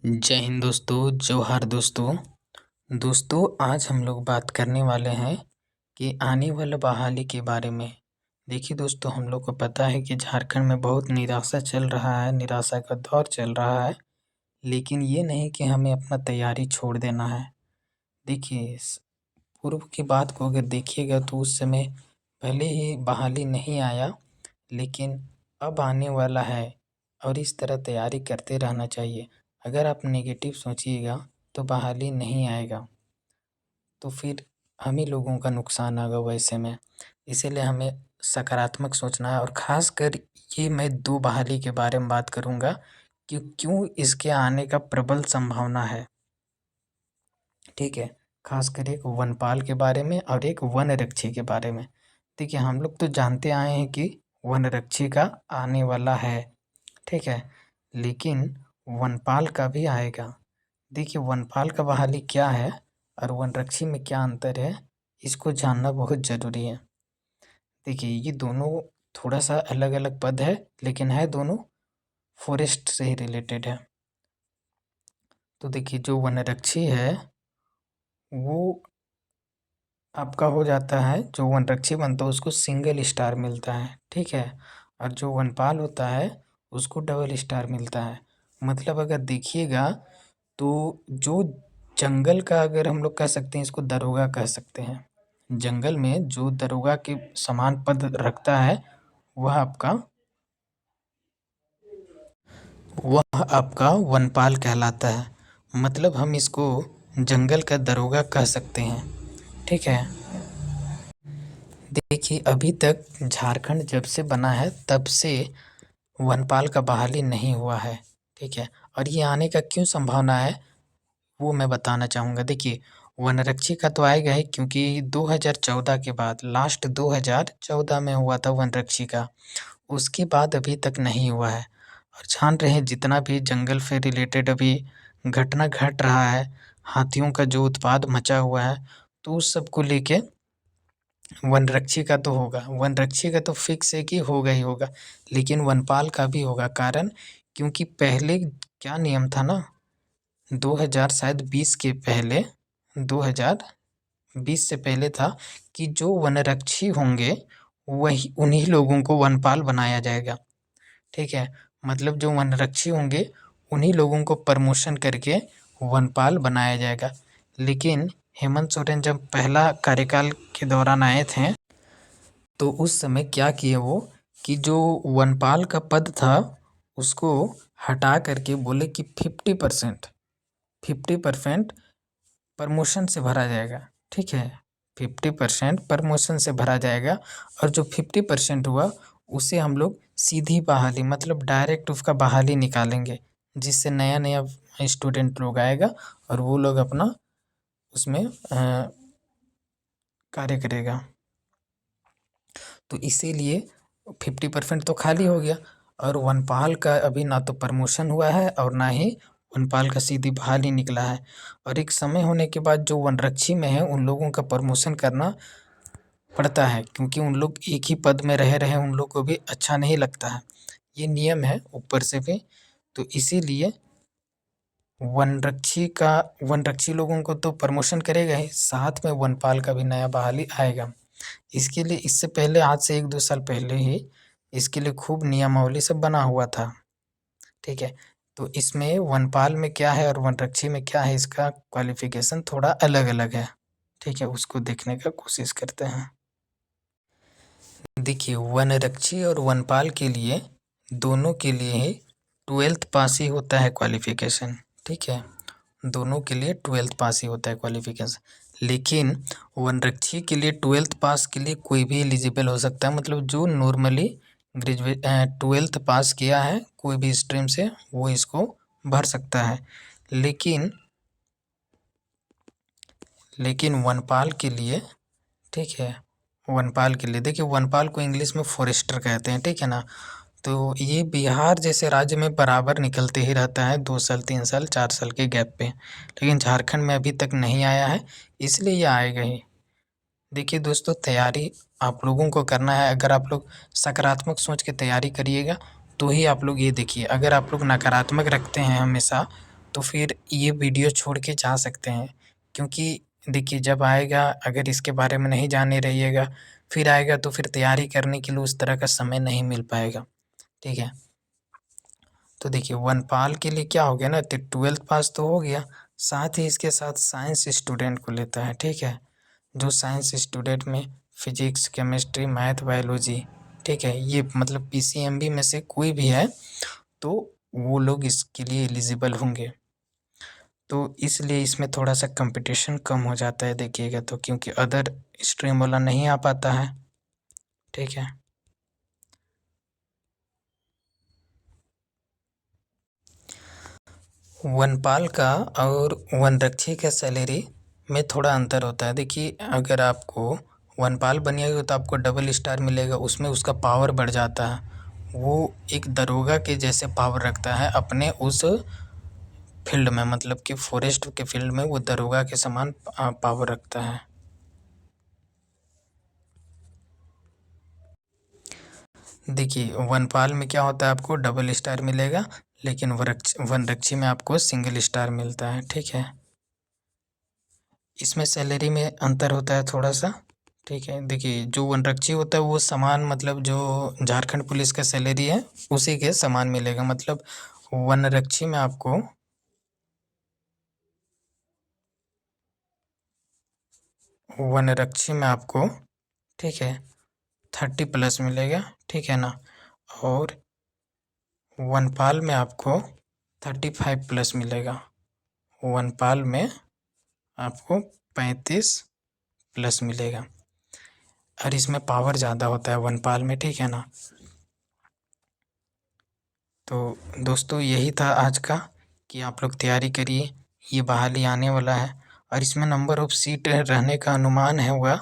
जय हिंद दोस्तों, जोहार दोस्तों। दोस्तों आज हम लोग बात करने वाले हैं कि आने वाला बहाली के बारे में। देखिए दोस्तों, हम लोग को पता है कि झारखंड में बहुत निराशा चल रहा है, निराशा का दौर चल रहा है। लेकिन ये नहीं कि हमें अपना तैयारी छोड़ देना है। देखिए पूर्व की बात को अगर देखिएगा तो उस समय भले ही बहाली नहीं आया, लेकिन अब आने वाला है और इस तरह तैयारी करते रहना चाहिए। अगर आप नेगेटिव सोचिएगा तो बहाली नहीं आएगा, तो फिर हम ही लोगों का नुकसान होगा वैसे में। इसीलिए हमें सकारात्मक सोचना है और ख़ासकर ये मैं 2 बहाली के बारे में बात करूँगा कि क्यों इसके आने का प्रबल संभावना है। ठीक है, ख़ासकर एक वनपाल के बारे में और एक वनरक्षी के बारे में। देखिए हम लोग तो जानते आए हैं कि वनरक्षी का आने वाला है, ठीक है, लेकिन वनपाल का भी आएगा। देखिए वनपाल का बहाली क्या है और वनरक्षी में क्या अंतर है, इसको जानना बहुत ज़रूरी है। देखिए ये दोनों थोड़ा सा अलग अलग पद है, लेकिन है दोनों फॉरेस्ट से ही रिलेटेड है। तो देखिए जो वनरक्षी है वो आपका हो जाता है, जो वनरक्षी बनता है उसको सिंगल स्टार मिलता है, ठीक है, और जो वनपाल होता है उसको डबल स्टार मिलता है। मतलब अगर देखिएगा तो जो जंगल का, अगर हम लोग कह सकते हैं इसको दरोगा कह सकते हैं, जंगल में जो दरोगा के समान पद रखता है वह आपका वनपाल कहलाता है। मतलब हम इसको जंगल का दरोगा कह सकते हैं, ठीक है। देखिए अभी तक झारखंड जब से बना है तब से वनपाल का बहाली नहीं हुआ है, ठीक है, और ये आने का क्यों संभावना है वो मैं बताना चाहूँगा। देखिए वनरक्षी का तो आएगा ही, क्योंकि 2014 के बाद, लास्ट 2014 में हुआ था वनरक्षी का, उसके बाद अभी तक नहीं हुआ है। और जान रहे हैं जितना भी जंगल से रिलेटेड अभी घटना घट रहा है, हाथियों का जो उत्पात मचा हुआ है, तो उस सब को लेके वनरक्षी का तो होगा, वनरक्षी का तो फिक्स है कि होगा ही होगा, लेकिन वनपाल का भी होगा। कारण क्योंकि पहले क्या नियम था ना, 2000 शायद 20 के पहले, 2020 से पहले था कि जो वनरक्षी होंगे वही उन्हीं लोगों को वनपाल बनाया जाएगा, ठीक है। मतलब जो वनरक्षी होंगे उन्हीं लोगों को प्रमोशन करके वनपाल बनाया जाएगा। लेकिन हेमंत सोरेन जब पहला कार्यकाल के दौरान आए थे तो उस समय क्या किए वो, कि जो वनपाल का पद था उसको हटा करके बोले कि 50% प्रमोशन से भरा जाएगा, ठीक है, 50% प्रमोशन से भरा जाएगा। और जो 50% हुआ उसे हम लोग सीधी बहाली, मतलब डायरेक्ट उसका बहाली निकालेंगे, जिससे नया नया स्टूडेंट लोग आएगा और वो लोग अपना उसमें कार्य करेगा। तो इसीलिए 50% तो खाली हो गया, और वनपाल का अभी ना तो प्रमोशन हुआ है और ना ही वनपाल का सीधी बहाली निकला है। और एक समय होने के बाद जो वनरक्षी में है उन लोगों का प्रमोशन करना पड़ता है, क्योंकि उन लोग एक ही पद में रहे रहे उन लोग को भी अच्छा नहीं लगता है, ये नियम है ऊपर से भी। तो इसीलिए वनरक्षी लोगों को तो प्रमोशन करेगा ही, साथ में वनपाल का भी नया बहाली आएगा। इसके लिए इससे पहले, आज से 1-2 साल पहले ही इसके लिए खूब नियमावली सब बना हुआ था, ठीक है। तो इसमें वनपाल में क्या है और वनरक्षी में क्या है, इसका क्वालिफिकेशन थोड़ा अलग-अलग है, ठीक है, उसको देखने का कोशिश करते हैं। देखिए वनरक्षी और वनपाल के लिए, दोनों के लिए ही 12th पास ही होता है क्वालिफिकेशन, ठीक है, दोनों के लिए 12th पास ही होता है क्वालिफिकेशन। लेकिन वनरक्षी के लिए 12th पास के लिए कोई भी एलिजिबल हो सकता है, मतलब जो नॉर्मली 12th पास किया है कोई भी स्ट्रीम से वो इसको भर सकता है। लेकिन वनपाल के लिए, ठीक है, वनपाल के लिए देखिए, वनपाल को इंग्लिश में फॉरेस्टर कहते हैं, ठीक है ना। तो ये बिहार जैसे राज्य में बराबर निकलते ही रहता है, 2 साल 3 साल 4 साल के गैप पे, लेकिन झारखंड में अभी तक नहीं आया है, इसलिए ये आएगा ही। देखिए दोस्तों, तैयारी आप लोगों को करना है। अगर आप लोग सकारात्मक सोच के तैयारी करिएगा तो ही आप लोग, ये देखिए अगर आप लोग नकारात्मक रखते हैं हमेशा, तो फिर ये वीडियो छोड़ के जा सकते हैं। क्योंकि देखिए जब आएगा अगर इसके बारे में नहीं जाने रहिएगा, फिर आएगा तो फिर तैयारी करने के लिए उस तरह का समय नहीं मिल पाएगा, ठीक है। तो देखिए वनपाल के लिए क्या हो गया ना, तो 12th पास तो हो गया, साथ ही इसके साथ साइंस स्टूडेंट को लेता है, ठीक है। जो साइंस स्टूडेंट में फिजिक्स, केमिस्ट्री, मैथ, बायोलॉजी, ठीक है, ये मतलब पीसीएमबी में से कोई भी है तो वो लोग इसके लिए एलिजिबल होंगे। तो इसलिए इसमें थोड़ा सा कंपटीशन कम हो जाता है देखिएगा तो, क्योंकि अदर स्ट्रीम वाला नहीं आ पाता है, ठीक है। वनपाल का और वनरक्षी का सैलरी में थोड़ा अंतर होता है। देखिए अगर आपको वनपाल बनिएगा तो आपको डबल स्टार मिलेगा, उसमें उसका पावर बढ़ जाता है, वो एक दरोगा के जैसे पावर रखता है अपने उस फील्ड में, मतलब कि फॉरेस्ट के फील्ड में वो दरोगा के समान पावर रखता है। देखिए वनपाल में क्या होता है, आपको डबल स्टार मिलेगा, लेकिन वनरक्षी में आपको सिंगल स्टार मिलता है, ठीक है। इसमें सैलरी में अंतर होता है थोड़ा सा, ठीक है। देखिए जो वनरक्षी होता है वो समान, मतलब जो झारखंड पुलिस का सैलरी है उसी के समान मिलेगा। मतलब वनरक्षी में आपको ठीक है 30+ मिलेगा, ठीक है ना। और वनपाल में आपको 35+ मिलेगा। वनपाल में आपको 35+ मिलेगा, और इसमें पावर ज़्यादा होता है वनपाल में, ठीक है ना। तो दोस्तों यही था आज का, कि आप लोग तैयारी करिए, ये बहाली आने वाला है। और इसमें नंबर ऑफ़ सीट रहने का अनुमान है हुआ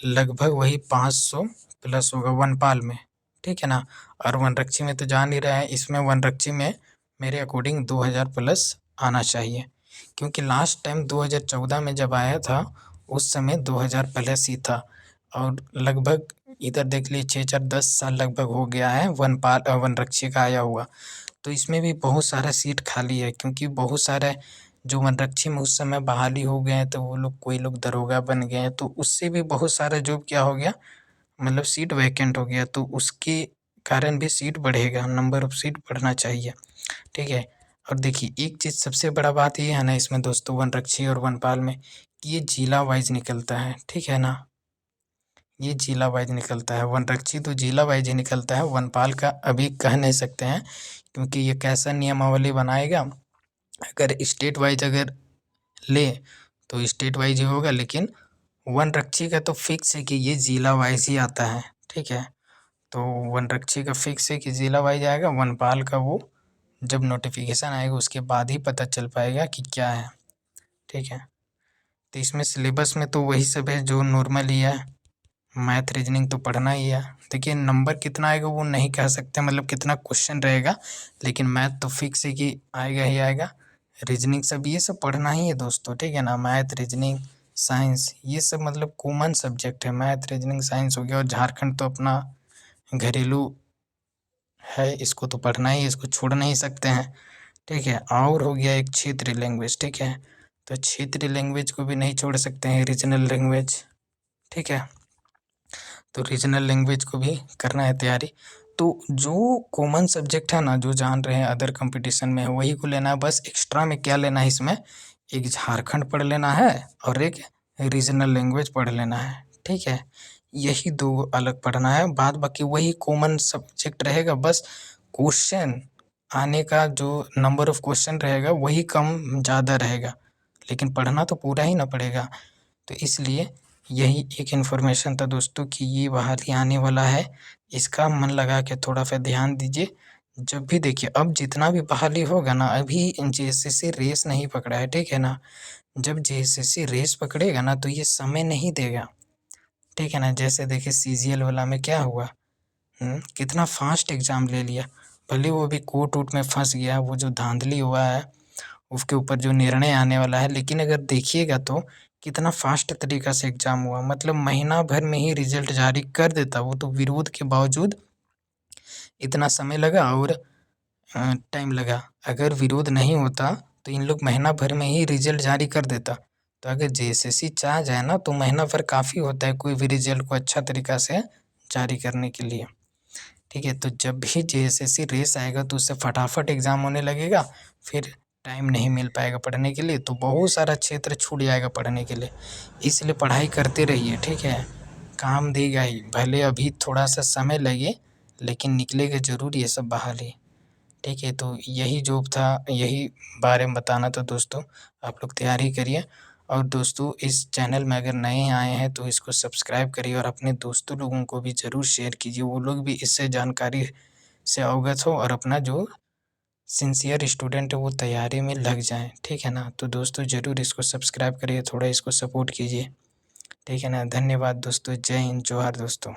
लगभग वही 500+ होगा वनपाल में, ठीक है ना। और वनरक्षी में तो जान ही रहे हैं, इसमें वनरक्षी में मेरे अकॉर्डिंग 2000+ आना चाहिए, क्योंकि लास्ट टाइम 2014 में जब आया था उस समय 2000+ ही था। और लगभग इधर देख लीजिए 6-4-10 साल लगभग हो गया है वनरक्षी का आया हुआ। तो इसमें भी बहुत सारा सीट खाली है, क्योंकि बहुत सारे जो वनरक्षी में उस समय बहाली हो गए हैं, तो वो लोग कोई लोग दरोगा बन गए हैं, तो उससे भी बहुत सारा जॉब क्या हो गया, मतलब सीट वैकेंट हो गया, तो उसके कारण भी सीट बढ़ेगा, नंबर ऑफ़ सीट बढ़ना चाहिए, ठीक है। और देखिए एक चीज़ सबसे बड़ा बात ये है ना इसमें दोस्तों, वनरक्षी और वनपाल में, कि ये जिला वाइज निकलता है, ठीक है ना। ये जिला वाइज निकलता है, वनरक्षी तो जिला वाइज ही निकलता है, वनपाल का अभी कह नहीं सकते हैं, क्योंकि ये कैसा नियमावली बनाएगा। अगर स्टेट वाइज अगर ले तो स्टेट वाइज ही होगा, लेकिन वनरक्षी का तो फिक्स है कि ये जिला वाइज ही आता है, ठीक है। तो वनरक्षी का फिक्स है कि जिला वाइज आएगा, वनपाल का वो जब नोटिफिकेशन आएगा उसके बाद ही पता चल पाएगा कि क्या है, ठीक है। तो इसमें सिलेबस में तो वही सब है जो नॉर्मल ही है, मैथ रीजनिंग तो पढ़ना ही है। देखिए नंबर कितना आएगा वो नहीं कह सकते, मतलब कितना क्वेश्चन रहेगा, लेकिन मैथ तो फिक्स है कि आएगा ही आएगा। रीजनिंग सब ये सब पढ़ना ही है दोस्तों, ठीक है ना। मैथ, रीजनिंग, साइंस, ये सब मतलब कॉमन सब्जेक्ट है, मैथ, रीजनिंग, साइंस हो गया। और झारखंड तो अपना घरेलू है, इसको तो पढ़ना ही है, इसको छोड़ नहीं सकते हैं, ठीक है। और हो गया एक क्षेत्रीय लैंग्वेज, ठीक है, तो क्षेत्रीय लैंग्वेज को भी नहीं छोड़ सकते हैं, रीजनल लैंग्वेज, ठीक है। तो रीजनल लैंग्वेज को भी करना है तैयारी। तो जो कॉमन सब्जेक्ट है ना, जो जान रहे हैं अदर कंपटीशन में है, वही को लेना है। बस एक्स्ट्रा में क्या लेना है, इसमें एक झारखंड पढ़ लेना है और एक रीजनल लैंग्वेज पढ़ लेना है, ठीक है। यही दो अलग पढ़ना है, बाद बाकी वही कॉमन सब्जेक्ट रहेगा। बस क्वेश्चन आने का जो नंबर ऑफ क्वेश्चन रहेगा वही कम ज़्यादा रहेगा, लेकिन पढ़ना तो पूरा ही ना पड़ेगा। तो इसलिए यही एक इन्फॉर्मेशन था दोस्तों, कि ये बहाली आने वाला है, इसका मन लगा के थोड़ा सा ध्यान दीजिए। जब भी देखिए अब जितना भी बहाली होगा ना, अभी जेएसएससी रेस नहीं पकड़ा है, ठीक है ना। जब जेएसएससी रेस पकड़ेगा ना तो ये समय नहीं देगा, ठीक है ना। जैसे देखिए सीजीएल वाला में क्या हुआ, कितना फास्ट एग्ज़ाम ले लिया, भले वो अभी कोर्ट वोर्ट में फंस गया, वो जो धांधली हुआ है उसके ऊपर जो निर्णय आने वाला है, लेकिन अगर देखिएगा तो कितना फास्ट तरीका से एग्ज़ाम हुआ, मतलब महीना भर में ही रिजल्ट जारी कर देता। वो तो विरोध के बावजूद इतना समय लगा, और टाइम लगा। अगर विरोध नहीं होता तो इन लोग महीना भर में ही रिजल्ट जारी कर देता। तो अगर जेएसएससी चाह जाए ना तो महीना भर काफ़ी होता है कोई भी रिजल्ट को अच्छा तरीका से जारी करने के लिए। ठीक है, तो जब भी जेएसएससी रेस आएगा तो उससे फटाफट एग्ज़ाम होने लगेगा, फिर टाइम नहीं मिल पाएगा पढ़ने के लिए, तो बहुत सारा क्षेत्र छूट जाएगा पढ़ने के लिए। इसलिए पढ़ाई करते रहिए, ठीक है, काम देगा ही, भले अभी थोड़ा सा समय लगे लेकिन निकलेगा ज़रूर ये सब बहाली। ठीक है, तो यही जॉब था, यही बारे में बताना था दोस्तों। आप लोग तैयारी करिए और दोस्तों इस चैनल में अगर नए आए हैं तो इसको सब्सक्राइब करिए और अपने दोस्तों लोगों को भी ज़रूर शेयर कीजिए, वो लोग भी इससे जानकारी से अवगत हो और अपना जो सिंसियर स्टूडेंट है वो तैयारी में लग जाएँ, ठीक है ना? तो दोस्तों ज़रूर इसको सब्सक्राइब करिए, थोड़ा इसको सपोर्ट कीजिए, ठीक है ना? धन्यवाद दोस्तों, जय हिंद, जोहार दोस्तों।